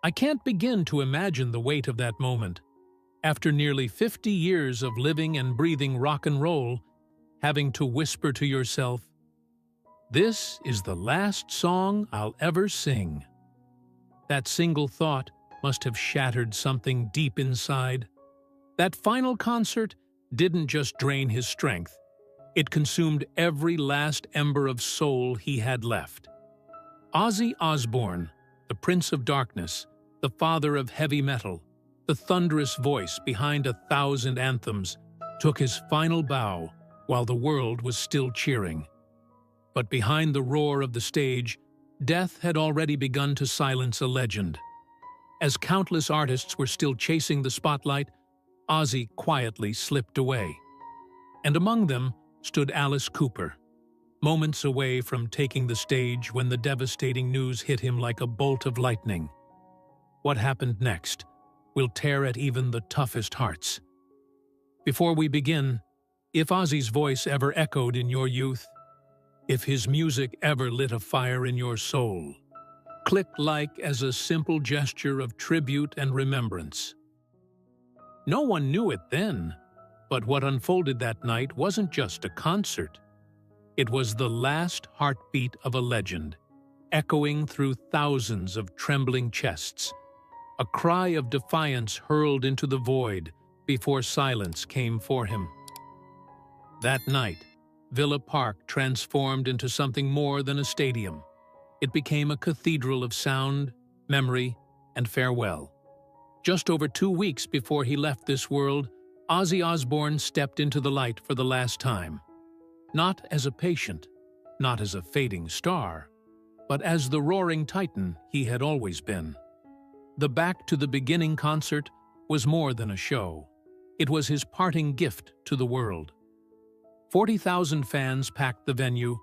I can't begin to imagine the weight of that moment. After nearly 50 years of living and breathing rock and roll, having to whisper to yourself, "This is the last song I'll ever sing." That single thought must have shattered something deep inside. That final concert didn't just drain his strength. It consumed every last ember of soul he had left. Ozzy Osbourne, the Prince of Darkness, the father of heavy metal, the thunderous voice behind 1,000 anthems, took his final bow while the world was still cheering. But behind the roar of the stage, death had already begun to silence a legend. As countless artists were still chasing the spotlight, Ozzy quietly slipped away. And among them stood Alice Cooper, moments away from taking the stage when the devastating news hit him like a bolt of lightning. What happened next will tear at even the toughest hearts. Before we begin, if Ozzy's voice ever echoed in your youth, if his music ever lit a fire in your soul, click like as a simple gesture of tribute and remembrance. No one knew it then, but what unfolded that night wasn't just a concert. It was the last heartbeat of a legend, echoing through thousands of trembling chests, a cry of defiance hurled into the void before silence came for him. That night, Villa Park transformed into something more than a stadium. It became a cathedral of sound, memory, and farewell. Just over 2 weeks before he left this world, Ozzy Osbourne stepped into the light for the last time. Not as a patient, not as a fading star, but as the roaring titan he had always been. The Back to the Beginning concert was more than a show. It was his parting gift to the world. 40,000 fans packed the venue.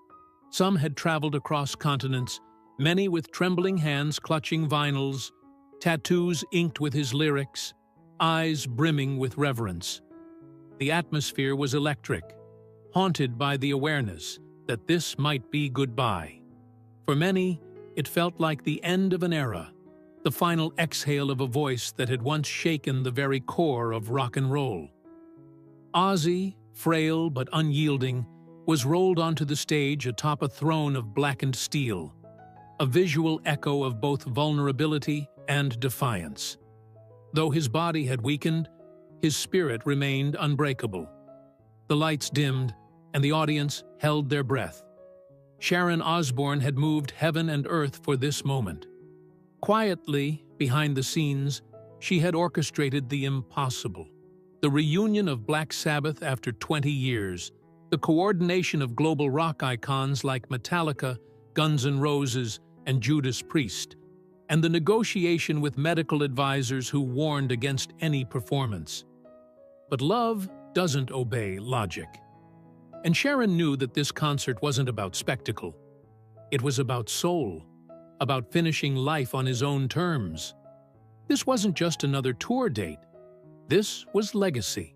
Some had traveled across continents, many with trembling hands clutching vinyls, tattoos inked with his lyrics, eyes brimming with reverence. The atmosphere was electric, haunted by the awareness that this might be goodbye. For many, it felt like the end of an era, the final exhale of a voice that had once shaken the very core of rock and roll. Ozzy, frail but unyielding, was rolled onto the stage atop a throne of blackened steel, a visual echo of both vulnerability and defiance. Though his body had weakened, his spirit remained unbreakable. The lights dimmed, and the audience held their breath. Sharon Osbourne had moved heaven and earth for this moment. Quietly, behind the scenes, she had orchestrated the impossible. The reunion of Black Sabbath after 20 years, the coordination of global rock icons like Metallica, Guns N' Roses, and Judas Priest, and the negotiation with medical advisors who warned against any performance. But love doesn't obey logic. And Sharon knew that this concert wasn't about spectacle. It was about soul, about finishing life on his own terms. This wasn't just another tour date. This was legacy.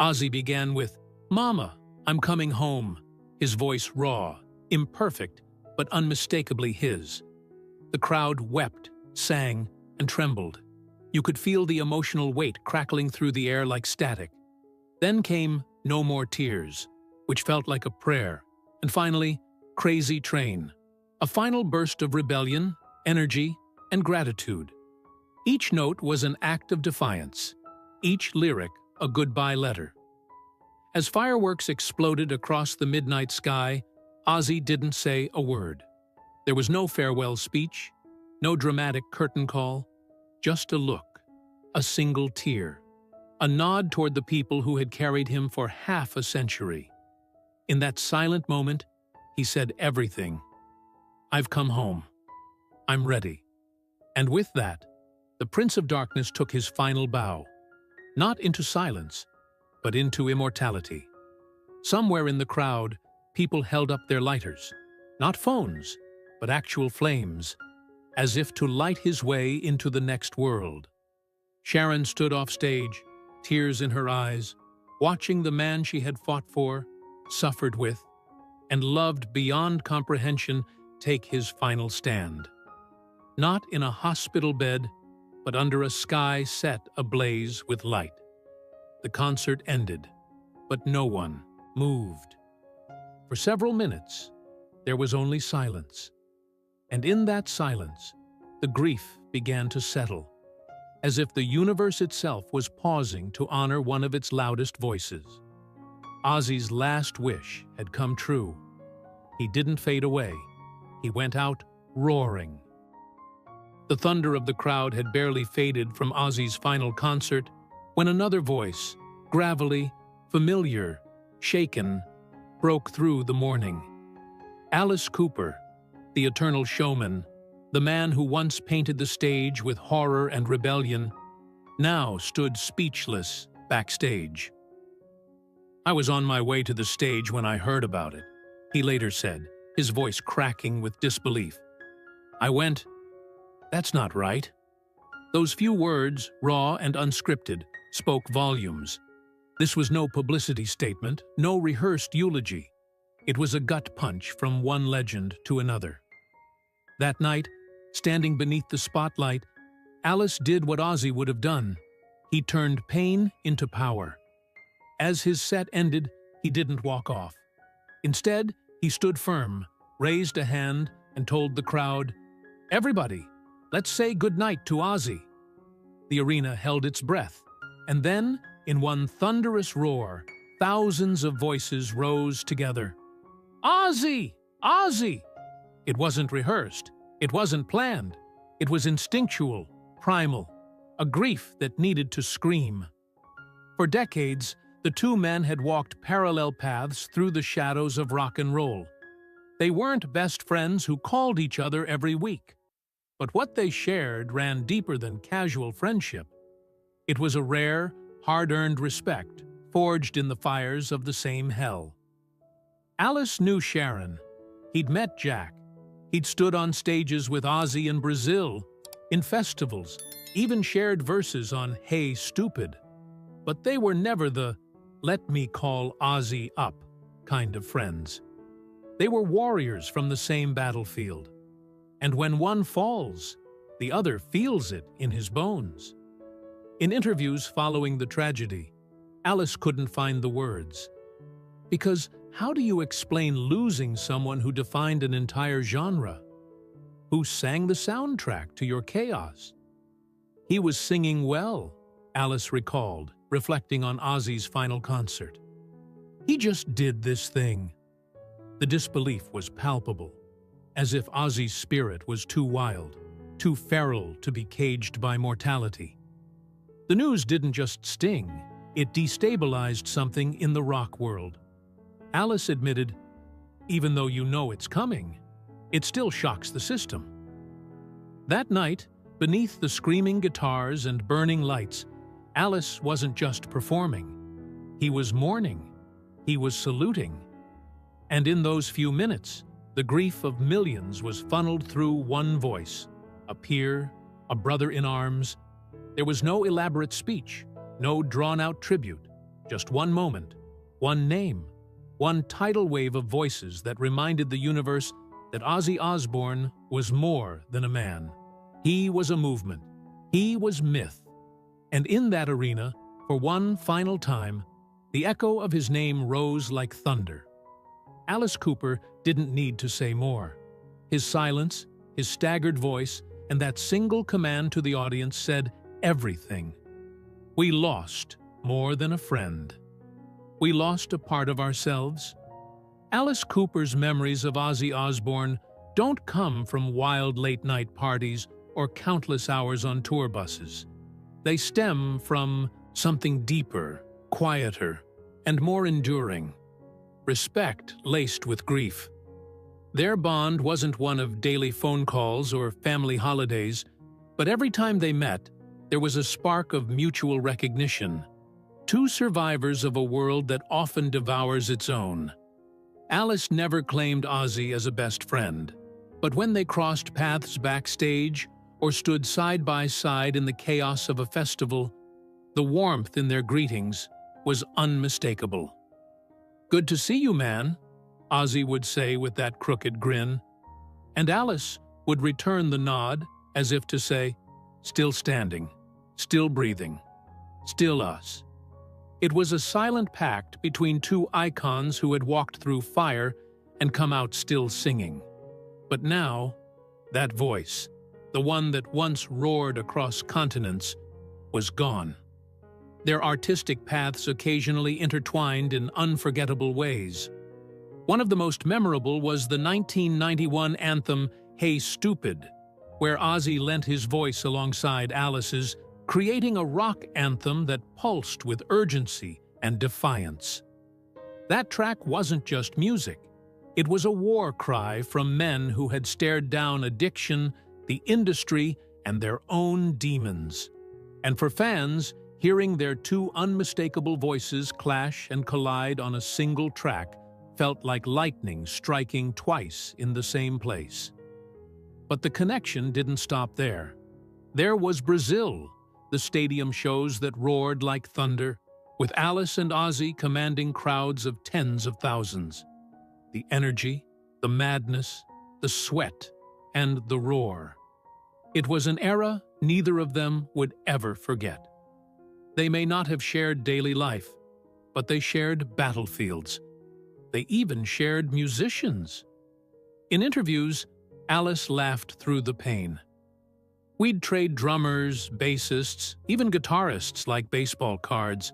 Ozzy began with, "Mama, I'm coming home," his voice raw, imperfect, but unmistakably his. The crowd wept, sang, and trembled. You could feel the emotional weight crackling through the air like static. Then came No More Tears, which felt like a prayer, and finally, Crazy Train, a final burst of rebellion, energy, and gratitude. Each note was an act of defiance, each lyric a goodbye letter. As fireworks exploded across the midnight sky, Ozzy didn't say a word. There was no farewell speech, no dramatic curtain call, just a look, a single tear, a nod toward the people who had carried him for half a century. In that silent moment, he said everything. "I've come home. I'm ready." And with that, the Prince of Darkness took his final bow, not into silence, but into immortality. Somewhere in the crowd, people held up their lighters, not phones, but actual flames, as if to light his way into the next world. Sharon stood off stage, tears in her eyes, watching the man she had fought for, suffered with, and loved beyond comprehension take his final stand. not in a hospital bed, but under a sky set ablaze with light. The concert ended, but no one moved. For several minutes, there was only silence. And in that silence, the grief began to settle, as if the universe itself was pausing to honor one of its loudest voices. Ozzy's last wish had come true. He didn't fade away. He went out roaring. The thunder of the crowd had barely faded from Ozzy's final concert when another voice, gravelly, familiar, shaken, broke through the morning. Alice Cooper, the eternal showman, the man who once painted the stage with horror and rebellion, now stood speechless backstage. "I was on my way to the stage when I heard about it," he later said, his voice cracking with disbelief. "I went, 'That's not right.'" Those few words, raw and unscripted, spoke volumes. This was no publicity statement, no rehearsed eulogy. It was a gut punch from one legend to another. That night, standing beneath the spotlight, Alice did what Ozzy would have done. He turned pain into power. As his set ended, he didn't walk off. Instead, he stood firm, raised a hand, and told the crowd, "Everybody, let's say goodnight to Ozzy." The arena held its breath, and then, in one thunderous roar, thousands of voices rose together. "Ozzy! Ozzy!" It wasn't rehearsed. It wasn't planned. It was instinctual, primal, a grief that needed to scream. For decades, the two men had walked parallel paths through the shadows of rock and roll. They weren't best friends who called each other every week. But what they shared ran deeper than casual friendship. It was a rare, hard-earned respect, forged in the fires of the same hell. Alice knew Sharon. He'd met Jack. He'd stood on stages with Ozzy in Brazil, in festivals, even shared verses on Hey Stupid. But they were never the "let me call Ozzy up" kind of friends. They were warriors from the same battlefield. And when one falls, the other feels it in his bones. In interviews following the tragedy, Alice couldn't find the words. Because how do you explain losing someone who defined an entire genre? Who sang the soundtrack to your chaos? He was singing well, Alice recalled, reflecting on Ozzy's final concert. He just did this thing. The disbelief was palpable, as if Ozzy's spirit was too wild, too feral to be caged by mortality. The news didn't just sting, it destabilized something in the rock world. Alice admitted, "Even though you know it's coming, it still shocks the system." That night, beneath the screaming guitars and burning lights, Alice wasn't just performing. He was mourning. He was saluting. And in those few minutes, the grief of millions was funneled through one voice, a peer, a brother in arms. There was no elaborate speech, no drawn-out tribute, just one moment, one name, one tidal wave of voices that reminded the universe that Ozzy Osbourne was more than a man. He was a movement. He was myth. And in that arena, for one final time, the echo of his name rose like thunder. Alice Cooper didn't need to say more. His silence, his staggered voice, and that single command to the audience said everything. We lost more than a friend. We lost a part of ourselves. Alice Cooper's memories of Ozzy Osbourne don't come from wild late-night parties or countless hours on tour buses. They stem from something deeper, quieter, and more enduring. Respect laced with grief. Their bond wasn't one of daily phone calls or family holidays, but every time they met, there was a spark of mutual recognition. Two survivors of a world that often devours its own. Alice never claimed Ozzy as a best friend, but when they crossed paths backstage or stood side by side in the chaos of a festival, the warmth in their greetings was unmistakable. "Good to see you, man," Ozzy would say with that crooked grin. And Alice would return the nod, as if to say, "Still standing, still breathing, still us." It was a silent pact between two icons who had walked through fire and come out still singing. But now, that voice, the one that once roared across continents, was gone. Their artistic paths occasionally intertwined in unforgettable ways. One of the most memorable was the 1991 anthem "Hey Stupid," where Ozzy lent his voice alongside Alice's, creating a rock anthem that pulsed with urgency and defiance. That track wasn't just music. It was a war cry from men who had stared down addiction, the industry, and their own demons. And for fans, hearing their two unmistakable voices clash and collide on a single track felt like lightning striking twice in the same place. But the connection didn't stop there. There was Brazil, the stadium shows that roared like thunder, with Alice and Ozzy commanding crowds of tens of thousands. The energy, the madness, the sweat, and the roar. It was an era neither of them would ever forget. They may not have shared daily life, but they shared battlefields. They even shared musicians. In interviews, Alice laughed through the pain. "We'd trade drummers, bassists, even guitarists like baseball cards.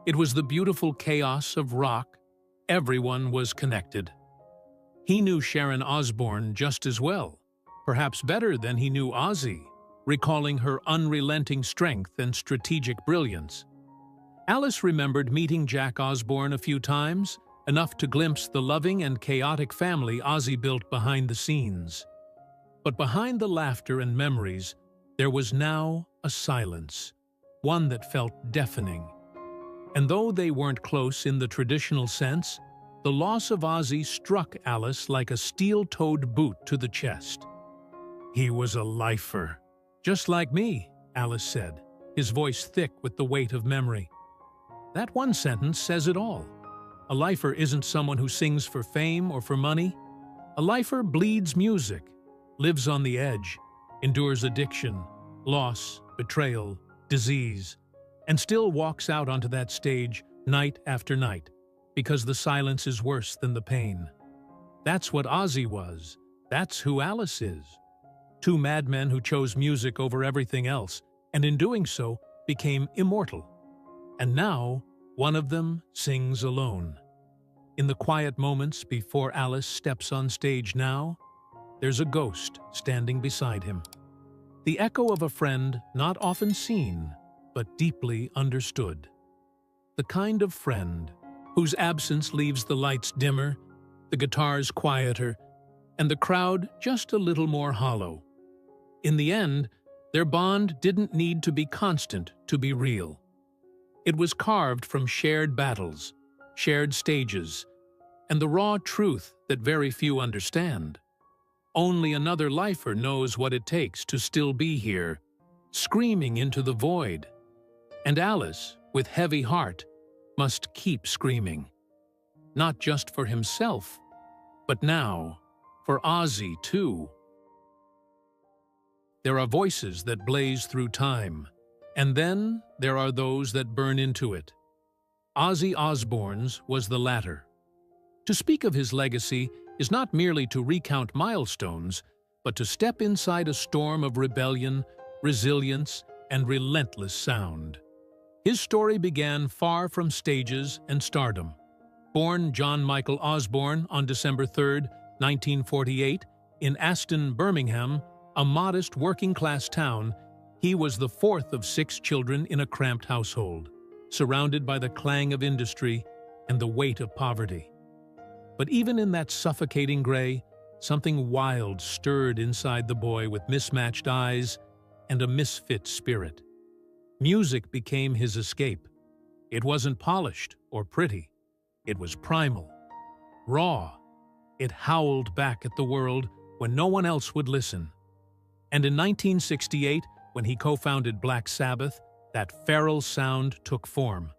It was the beautiful chaos of rock. Everyone was connected." He knew Sharon Osbourne just as well, perhaps better than he knew Ozzy, recalling her unrelenting strength and strategic brilliance. Alice remembered meeting Jack Osbourne a few times, enough to glimpse the loving and chaotic family Ozzy built behind the scenes. But behind the laughter and memories, there was now a silence, one that felt deafening. And though they weren't close in the traditional sense, the loss of Ozzy struck Alice like a steel-toed boot to the chest. "He was a lifer. Just like me," Alice said, his voice thick with the weight of memory. That one sentence says it all. A lifer isn't someone who sings for fame or for money. A lifer bleeds music, lives on the edge, endures addiction, loss, betrayal, disease, and still walks out onto that stage night after night, because the silence is worse than the pain. That's what Ozzy was. That's who Alice is. Two madmen who chose music over everything else, and in doing so, became immortal. And now, one of them sings alone. In the quiet moments before Alice steps on stage now, there's a ghost standing beside him. The echo of a friend not often seen, but deeply understood. The kind of friend whose absence leaves the lights dimmer, the guitars quieter, and the crowd just a little more hollow. In the end, their bond didn't need to be constant to be real. It was carved from shared battles, shared stages, and the raw truth that very few understand. Only another lifer knows what it takes to still be here, screaming into the void. And Alice, with heavy heart, must keep screaming. Not just for himself, but now, for Ozzy too. There are voices that blaze through time, and then there are those that burn into it. Ozzy Osbourne's was the latter. To speak of his legacy is not merely to recount milestones, but to step inside a storm of rebellion, resilience, and relentless sound. His story began far from stages and stardom. Born John Michael Osbourne on December 3, 1948, in Aston, Birmingham, a modest working-class town, he was the fourth of 6 children in a cramped household, surrounded by the clang of industry and the weight of poverty. But even in that suffocating gray, something wild stirred inside the boy with mismatched eyes and a misfit spirit. Music became his escape. It wasn't polished or pretty. It was primal, raw. It howled back at the world when no one else would listen. And in 1968, when he co-founded Black Sabbath, that feral sound took form.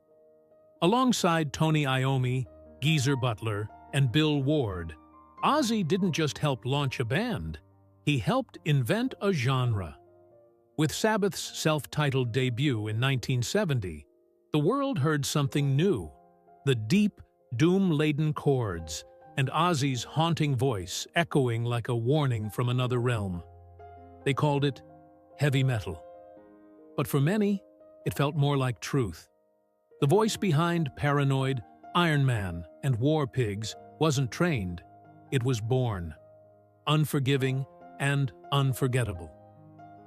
Alongside Tony Iommi, Geezer Butler, and Bill Ward, Ozzy didn't just help launch a band. He helped invent a genre. With Sabbath's self-titled debut in 1970, the world heard something new: the deep, doom-laden chords and Ozzy's haunting voice echoing like a warning from another realm. They called it heavy metal. But for many, it felt more like truth. The voice behind Paranoid, Iron Man, and War Pigs wasn't trained, it was born. Unforgiving and unforgettable.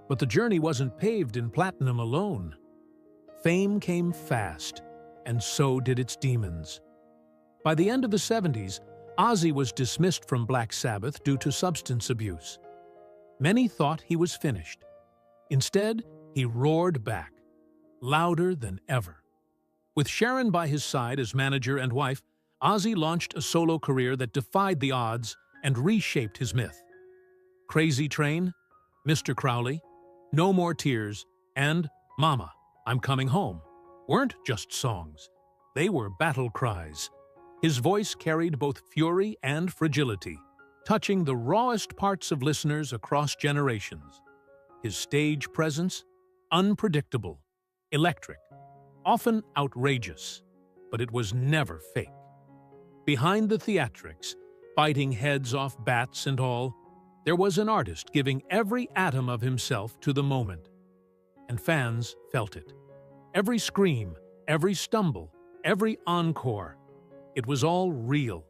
But the journey wasn't paved in platinum alone. Fame came fast, and so did its demons. By the end of the 70s, Ozzy was dismissed from Black Sabbath due to substance abuse. Many thought he was finished. Instead, he roared back, louder than ever. With Sharon by his side as manager and wife, Ozzy launched a solo career that defied the odds and reshaped his myth. Crazy Train, Mr. Crowley, No More Tears, and Mama, I'm Coming Home weren't just songs. They were battle cries. His voice carried both fury and fragility, touching the rawest parts of listeners across generations. His stage presence, unpredictable, electric, often outrageous, but it was never fake. Behind the theatrics, biting heads off bats and all, there was an artist giving every atom of himself to the moment. And fans felt it. Every scream, every stumble, every encore. It was all real.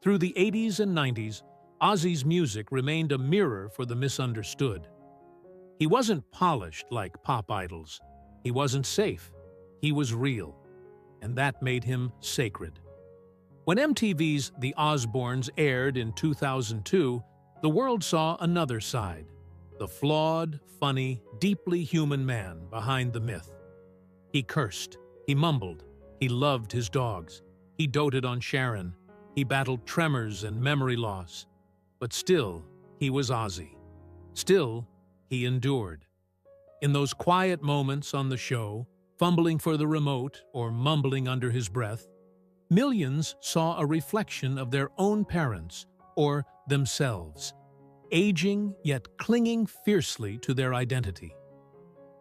Through the 80s and 90s, Ozzy's music remained a mirror for the misunderstood. He wasn't polished like pop idols. He wasn't safe. He was real. And that made him sacred. When MTV's The Osbournes aired in 2002, the world saw another side. The flawed, funny, deeply human man behind the myth. He cursed. He mumbled. He loved his dogs. He doted on Sharon. He battled tremors and memory loss. But still, he was Ozzy. Still, he endured. In those quiet moments on the show, fumbling for the remote or mumbling under his breath, millions saw a reflection of their own parents or themselves, aging yet clinging fiercely to their identity.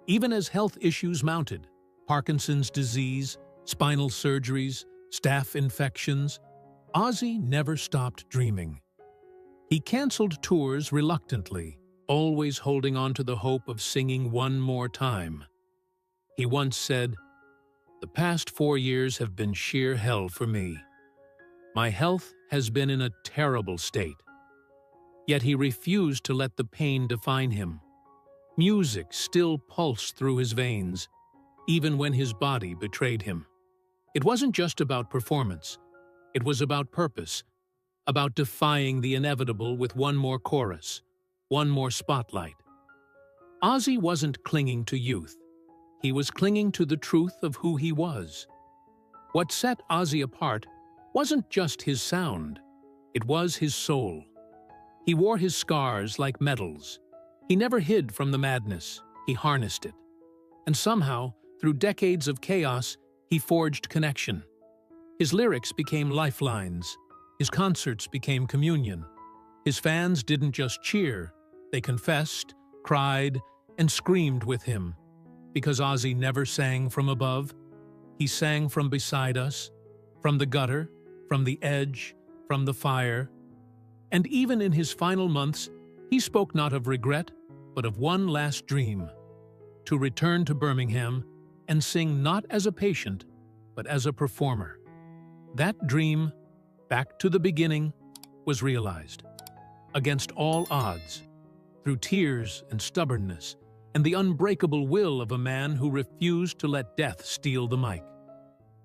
Even as health issues mounted, Parkinson's disease, spinal surgeries, staph infections, Ozzy never stopped dreaming. He canceled tours reluctantly, always holding on to the hope of singing one more time. He once said, "The past 4 years have been sheer hell for me. My health has been in a terrible state." Yet he refused to let the pain define him. Music still pulsed through his veins, even when his body betrayed him. It wasn't just about performance. It was about purpose, about defying the inevitable with one more chorus, one more spotlight. Ozzy wasn't clinging to youth. He was clinging to the truth of who he was. What set Ozzy apart wasn't just his sound. It was his soul. He wore his scars like medals. He never hid from the madness. He harnessed it. And somehow, through decades of chaos, he forged connection. His lyrics became lifelines. His concerts became communion. His fans didn't just cheer. They confessed, cried, and screamed with him. Because Ozzy never sang from above. He sang from beside us, from the gutter, from the edge, from the fire. And even in his final months, he spoke not of regret, but of one last dream: to return to Birmingham and sing not as a patient, but as a performer. That dream, back to the beginning, was realized. Against all odds, through tears and stubbornness, and the unbreakable will of a man who refused to let death steal the mic.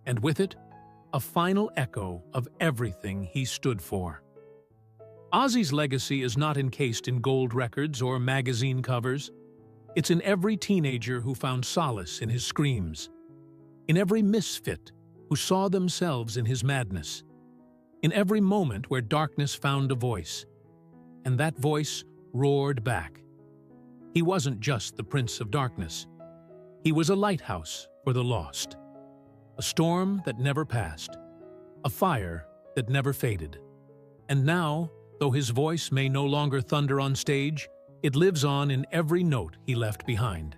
And with it, a final echo of everything he stood for. Ozzy's legacy is not encased in gold records or magazine covers. It's in every teenager who found solace in his screams, in every misfit who saw themselves in his madness, in every moment where darkness found a voice, and that voice roared back. He wasn't just the Prince of Darkness. He was a lighthouse for the lost, a storm that never passed, a fire that never faded. And now, Though his voice may no longer thunder on stage, it lives on in every note he left behind.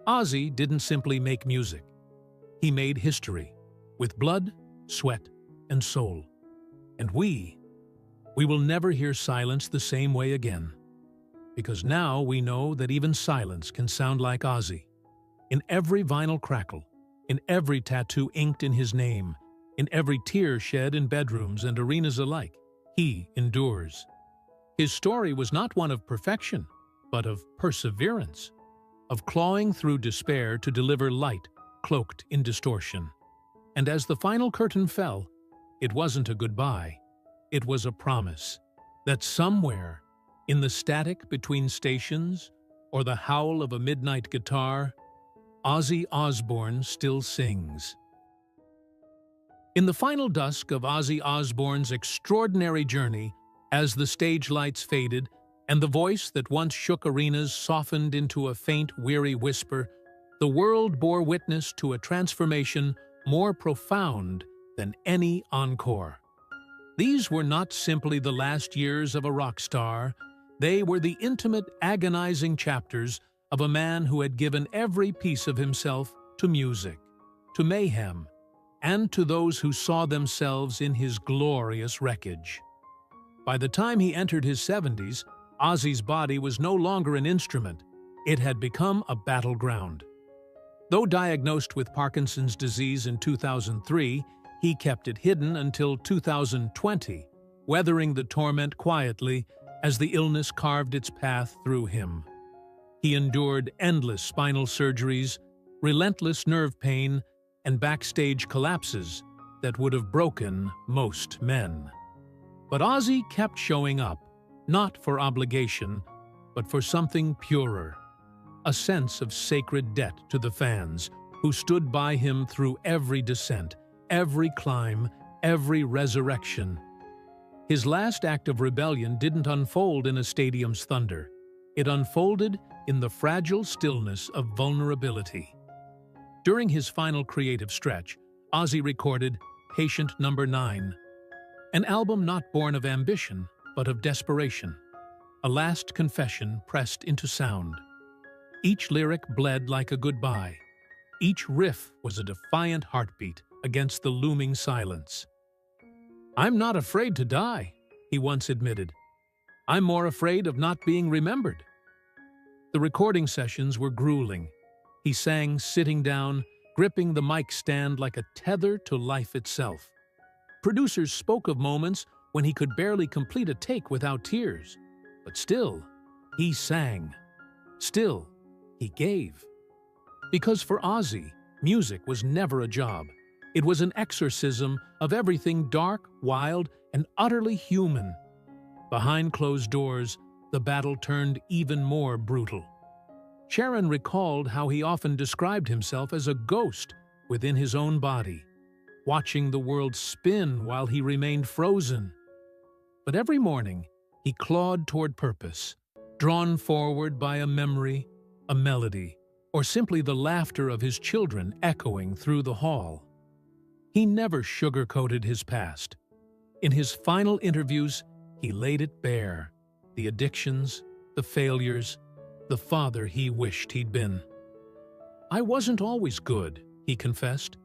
Ozzy didn't simply make music. He made history, with blood, sweat, and soul. And we will never hear silence the same way again. Because now we know that even silence can sound like Ozzy. In every vinyl crackle, in every tattoo inked in his name, in every tear shed in bedrooms and arenas alike, he endures. His story was not one of perfection, but of perseverance, of clawing through despair to deliver light cloaked in distortion. And as the final curtain fell, it wasn't a goodbye. It was a promise that somewhere, in the static between stations or the howl of a midnight guitar, Ozzy Osbourne still sings. In the final dusk of Ozzy Osbourne's extraordinary journey, as the stage lights faded and the voice that once shook arenas softened into a faint, weary whisper, the world bore witness to a transformation more profound than any encore. These were not simply the last years of a rock star, they were the intimate, agonizing chapters of a man who had given every piece of himself to music, to mayhem, and to those who saw themselves in his glorious wreckage. By the time he entered his 70s, Ozzy's body was no longer an instrument. It had become a battleground. Though diagnosed with Parkinson's disease in 2003, he kept it hidden until 2020, weathering the torment quietly as the illness carved its path through him. He endured endless spinal surgeries, relentless nerve pain, and backstage collapses that would have broken most men. But Ozzy kept showing up, not for obligation, but for something purer, a sense of sacred debt to the fans who stood by him through every descent, every climb, every resurrection. His last act of rebellion didn't unfold in a stadium's thunder. It unfolded in the fragile stillness of vulnerability. During his final creative stretch, Ozzy recorded Patient Number 9, an album not born of ambition, but of desperation, a last confession pressed into sound. Each lyric bled like a goodbye. Each riff was a defiant heartbeat against the looming silence. "I'm not afraid to die," he once admitted. "I'm more afraid of not being remembered." The recording sessions were grueling. He sang sitting down, gripping the mic stand like a tether to life itself. Producers spoke of moments when he could barely complete a take without tears. But still, he sang. Still, he gave. Because for Ozzy, music was never a job. It was an exorcism of everything dark, wild, and utterly human. Behind closed doors, the battle turned even more brutal. Sharon recalled how he often described himself as a ghost within his own body, watching the world spin while he remained frozen. But every morning, he clawed toward purpose, drawn forward by a memory, a melody, or simply the laughter of his children echoing through the hall. He never sugarcoated his past. In his final interviews, he laid it bare, the addictions, the failures, the father he wished he'd been. "I wasn't always good," he confessed,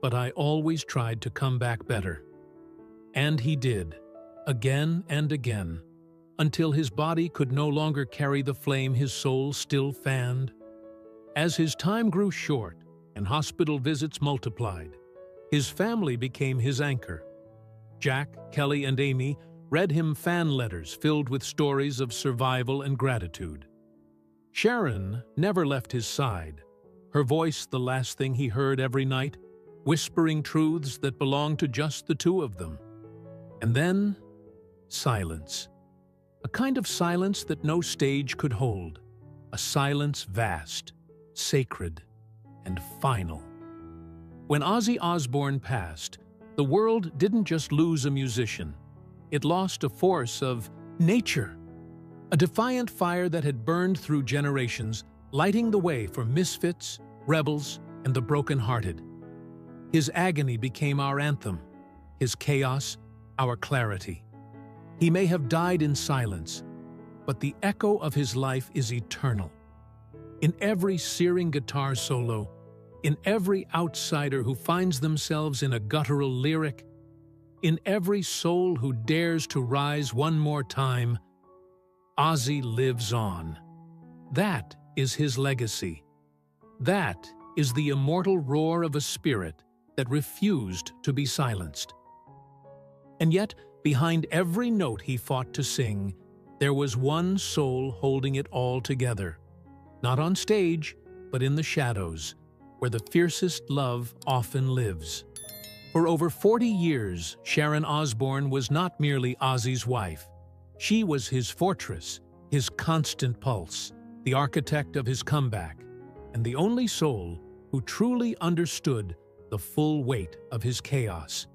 "but I always tried to come back better." And he did, again and again, until his body could no longer carry the flame his soul still fanned. As his time grew short and hospital visits multiplied, his family became his anchor. Jack, Kelly, and Amy read him fan letters filled with stories of survival and gratitude. Sharon never left his side, her voice the last thing he heard every night, whispering truths that belonged to just the two of them. And then, silence. A kind of silence that no stage could hold. A silence vast, sacred, and final. When Ozzy Osbourne passed, the world didn't just lose a musician. It lost a force of nature. A defiant fire that had burned through generations, lighting the way for misfits, rebels, and the broken-hearted. His agony became our anthem, his chaos, our clarity. He may have died in silence, but the echo of his life is eternal. In every searing guitar solo, in every outsider who finds themselves in a guttural lyric, in every soul who dares to rise one more time, Ozzy lives on. That is his legacy. That is the immortal roar of a spirit that refused to be silenced. And yet, behind every note he fought to sing, there was one soul holding it all together. Not on stage, but in the shadows, where the fiercest love often lives. For over 40 years, Sharon Osbourne was not merely Ozzy's wife. She was his fortress, his constant pulse, the architect of his comeback, and the only soul who truly understood the full weight of his chaos.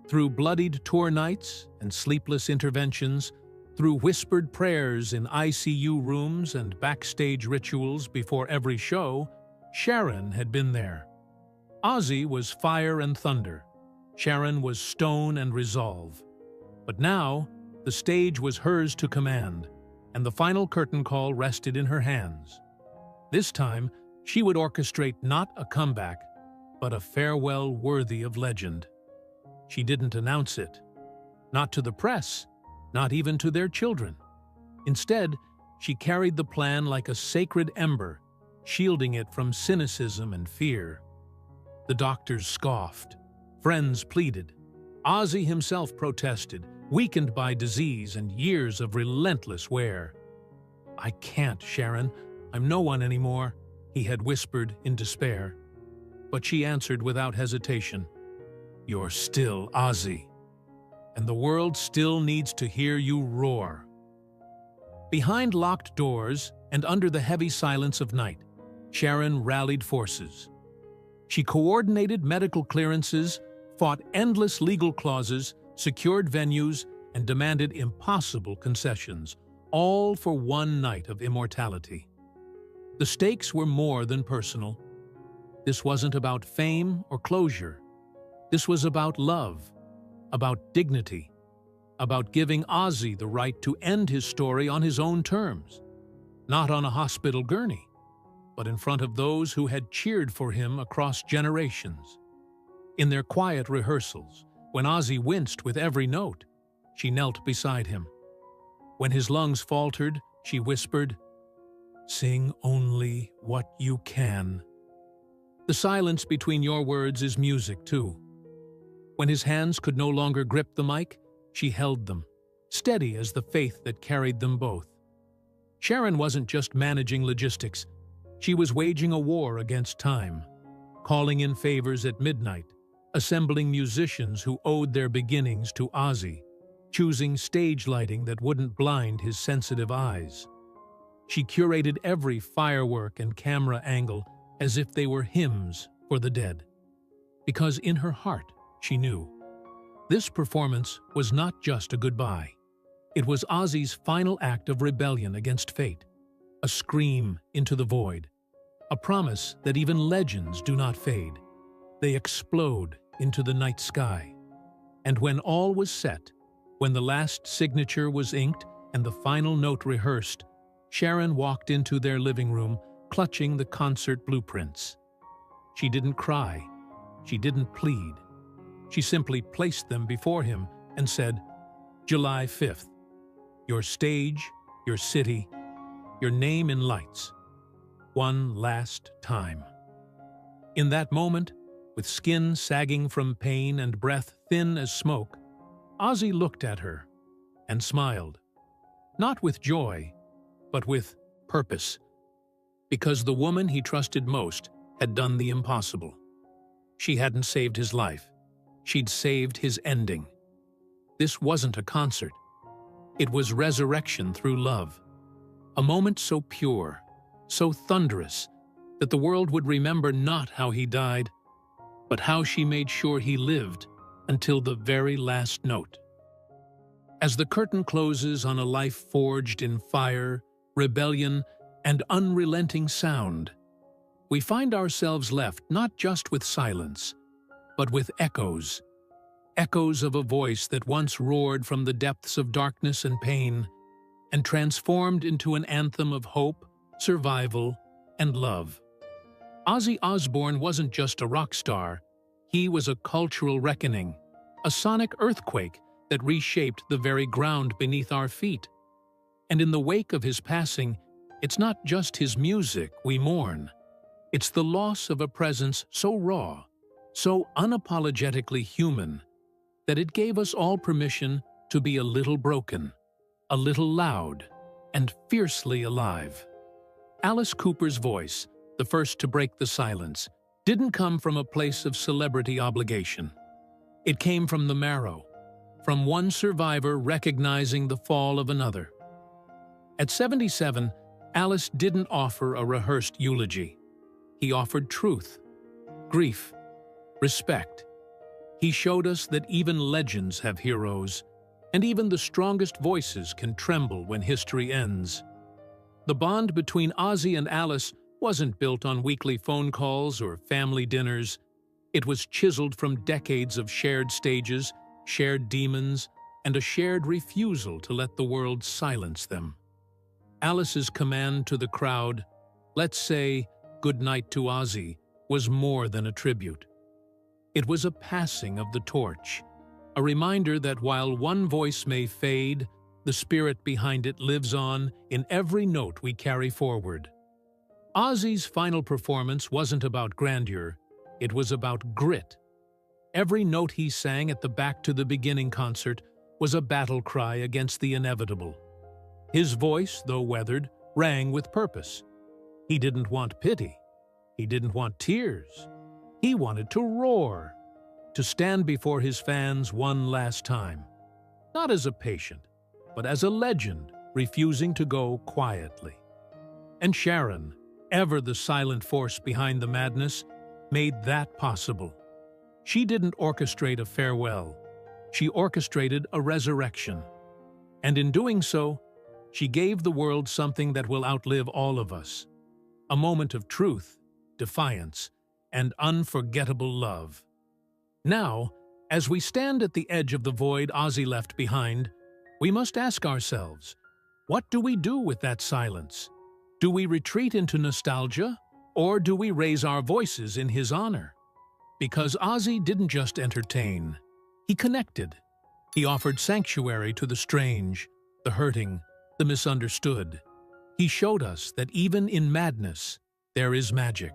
Through bloodied tour nights and sleepless interventions, through whispered prayers in ICU rooms and backstage rituals before every show, Sharon had been there. Ozzy was fire and thunder. Sharon was stone and resolve. But now, the stage was hers to command, and the final curtain call rested in her hands. This time, she would orchestrate not a comeback, but a farewell worthy of legend. She didn't announce it. Not to the press, not even to their children. Instead, she carried the plan like a sacred ember, shielding it from cynicism and fear. The doctors scoffed. Friends pleaded. Ozzy himself protested, weakened by disease and years of relentless wear. "I can't, Sharon. I'm no one anymore," he had whispered in despair. But she answered without hesitation, "You're still Ozzy, and the world still needs to hear you roar." Behind locked doors and under the heavy silence of night, Sharon rallied forces. She coordinated medical clearances, fought endless legal clauses, secured venues, and demanded impossible concessions, all for one night of immortality. The stakes were more than personal. This wasn't about fame or closure. This was about love, about dignity, about giving Ozzy the right to end his story on his own terms, not on a hospital gurney, but in front of those who had cheered for him across generations. In their quiet rehearsals, when Ozzy winced with every note, she knelt beside him. When his lungs faltered, she whispered, "Sing only what you can." The silence between your words is music, too. When his hands could no longer grip the mic, she held them, steady as the faith that carried them both. Sharon wasn't just managing logistics. She was waging a war against time, calling in favors at midnight, assembling musicians who owed their beginnings to Ozzy, choosing stage lighting that wouldn't blind his sensitive eyes. She curated every firework and camera angle as if they were hymns for the dead. Because in her heart, she knew this performance was not just a goodbye. It was Ozzy's final act of rebellion against fate, a scream into the void, a promise that even legends do not fade. They explode into the night sky. And when all was set, when the last signature was inked and the final note rehearsed, Sharon walked into their living room, clutching the concert blueprints. She didn't cry. She didn't plead. She simply placed them before him and said, "July 5th, your stage, your city, your name in lights. One last time." In that moment, with skin sagging from pain and breath thin as smoke, Ozzy looked at her and smiled. Not with joy, but with purpose. Because the woman he trusted most had done the impossible. She hadn't saved his life. She'd saved his ending. This wasn't a concert. It was resurrection through love. A moment so pure, so thunderous, that the world would remember not how he died, but how she made sure he lived until the very last note. As the curtain closes on a life forged in fire, rebellion, and unrelenting sound, we find ourselves left not just with silence, but with echoes. echoes of a voice that once roared from the depths of darkness and pain and transformed into an anthem of hope, survival, and love. Ozzy Osbourne wasn't just a rock star, he was a cultural reckoning, a sonic earthquake that reshaped the very ground beneath our feet. And in the wake of his passing, it's not just his music we mourn. It's the loss of a presence so raw, so unapologetically human, that it gave us all permission to be a little broken, a little loud, and fiercely alive. Alice Cooper's voice, the first to break the silence, didn't come from a place of celebrity obligation. It came from the marrow, from one survivor recognizing the fall of another. At 77, Alice didn't offer a rehearsed eulogy. He offered truth, grief, respect. He showed us that even legends have heroes, and even the strongest voices can tremble when history ends. The bond between Ozzy and Alice wasn't built on weekly phone calls or family dinners. It was chiseled from decades of shared stages, shared demons, and a shared refusal to let the world silence them. Alice's command to the crowd, "Let's say good night to Ozzy," was more than a tribute. It was a passing of the torch, a reminder that while one voice may fade, the spirit behind it lives on in every note we carry forward. Ozzy's final performance wasn't about grandeur, it was about grit. Every note he sang at the Back to the Beginning concert was a battle cry against the inevitable. His voice, though weathered, rang with purpose. He didn't want pity. He didn't want tears. He wanted to roar, to stand before his fans one last time. Not as a patient, but as a legend, refusing to go quietly. And Sharon, ever the silent force behind the madness, made that possible. She didn't orchestrate a farewell. She orchestrated a resurrection. And in doing so, she gave the world something that will outlive all of us. A moment of truth, defiance, and unforgettable love. Now, as we stand at the edge of the void Ozzy left behind, we must ask ourselves, what do we do with that silence? Do we retreat into nostalgia, or do we raise our voices in his honor? Because Ozzy didn't just entertain, he connected. He offered sanctuary to the strange, the hurting, the misunderstood. He showed us that even in madness, there is magic.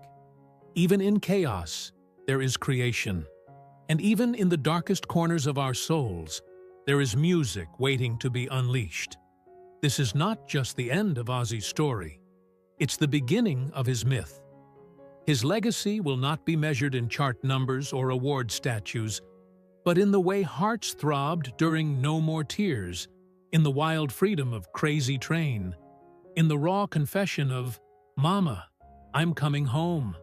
Even in chaos, there is creation. And even in the darkest corners of our souls, there is music waiting to be unleashed. This is not just the end of Ozzy's story. It's the beginning of his myth. His legacy will not be measured in chart numbers or award statues, but in the way hearts throbbed during No More Tears, in the wild freedom of Crazy Train, in the raw confession of, "Mama, I'm coming home."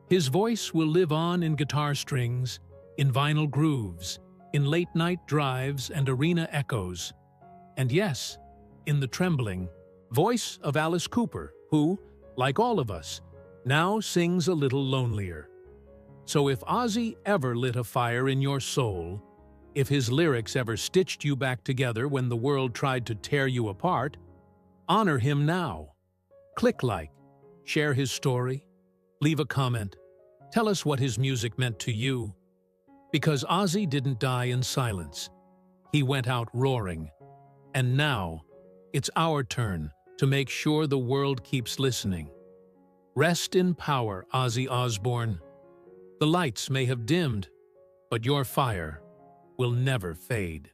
His voice will live on in guitar strings, in vinyl grooves, in late-night drives and arena echoes. And yes, in the trembling voice of Alice Cooper, who, like all of us, now sings a little lonelier. So if Ozzy ever lit a fire in your soul, if his lyrics ever stitched you back together when the world tried to tear you apart, honor him now. Click like, share his story, leave a comment, tell us what his music meant to you. Because Ozzy didn't die in silence. He went out roaring. And now, it's our turn to make sure the world keeps listening. Rest in power, Ozzy Osbourne. The lights may have dimmed, but your fire will never fade.